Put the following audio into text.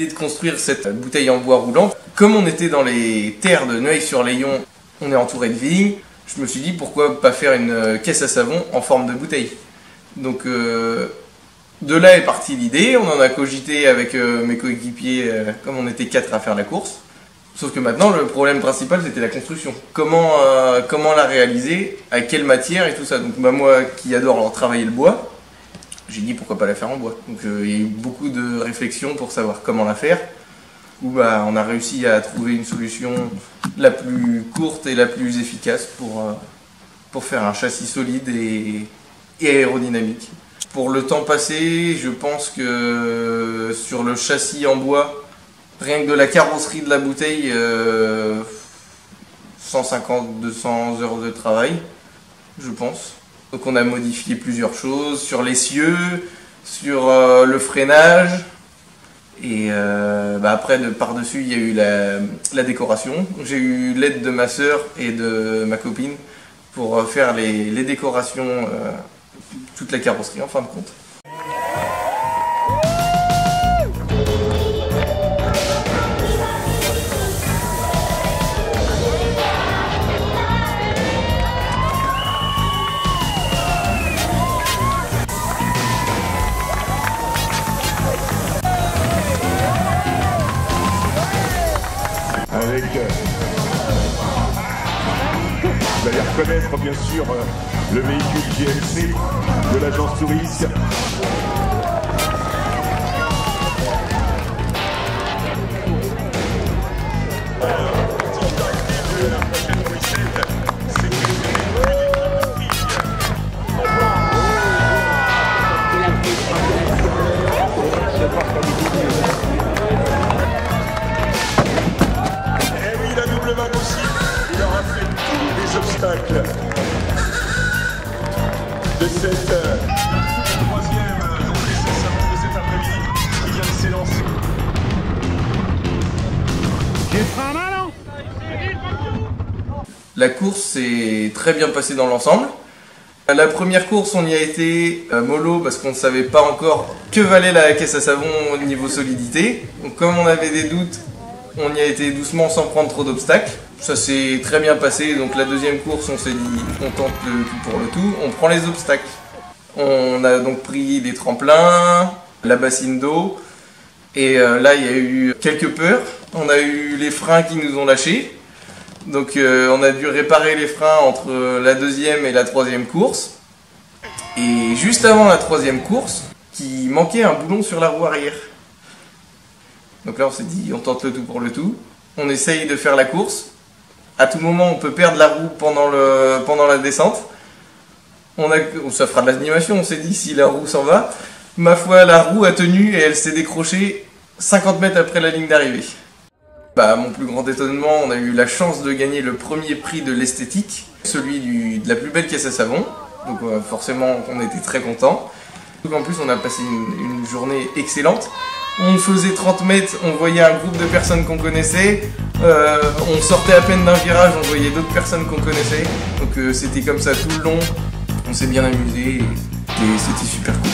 de construire cette bouteille en bois roulant. Comme on était dans les terres de Neuil-sur-Layon, on est entouré de vignes, je me suis dit pourquoi pas faire une caisse à savon en forme de bouteille. Donc de là est partie l'idée, on en a cogité avec mes coéquipiers, comme on était 4 à faire la course. Sauf que maintenant le problème principal c'était la construction. Comment la réaliser, avec quelle matière et tout ça. Donc moi qui adore travailler le bois, j'ai dit pourquoi pas la faire en bois. Donc il y a eu beaucoup de réflexions pour savoir comment la faire. Où on a réussi à trouver une solution la plus courte et la plus efficace pour faire un châssis solide et aérodynamique. Pour le temps passé, je pense que sur le châssis en bois, rien que de la carrosserie de la bouteille, 150-200 heures de travail, je pense. Donc on a modifié plusieurs choses sur l'essieu, sur le freinage. Et après, par-dessus, il y a eu la décoration. J'ai eu l'aide de ma sœur et de ma copine pour faire les décorations, toute la carrosserie en fin de compte. Avec, vous allez reconnaître bien sûr le véhicule GLC de l'agence Tourisme. Il aura fait tous les obstacles de cette troisième journée de cet après-midi qui vient de s'élancer. La course s'est très bien passée dans l'ensemble. La première course, on y a été mollo parce qu'on ne savait pas encore que valait la caisse à savon au niveau solidité. Donc comme on avait des doutes, on y a été doucement sans prendre trop d'obstacles. Ça s'est très bien passé, donc la deuxième course on s'est dit on tente le tout pour le tout, on prend les obstacles. On a donc pris des tremplins, la bassine d'eau, et là il y a eu quelques peurs. On a eu les freins qui nous ont lâchés, donc on a dû réparer les freins entre la deuxième et la troisième course. Et juste avant la troisième course, il manquait un boulon sur la roue arrière. Donc là on s'est dit on tente le tout pour le tout, on essaye de faire la course. À tout moment on peut perdre la roue pendant la descente. Ça fera de l'animation, on s'est dit si la roue s'en va. Ma foi la roue a tenu et elle s'est décrochée 50 mètres après la ligne d'arrivée. Mon plus grand étonnement, on a eu la chance de gagner le premier prix de l'esthétique, celui de la plus belle caisse à savon. Donc forcément on était très contents. En plus on a passé une journée excellente. On faisait 30 mètres, on voyait un groupe de personnes qu'on connaissait. On sortait à peine d'un virage, on voyait d'autres personnes qu'on connaissait. Donc c'était comme ça tout le long. On s'est bien amusé et c'était super cool.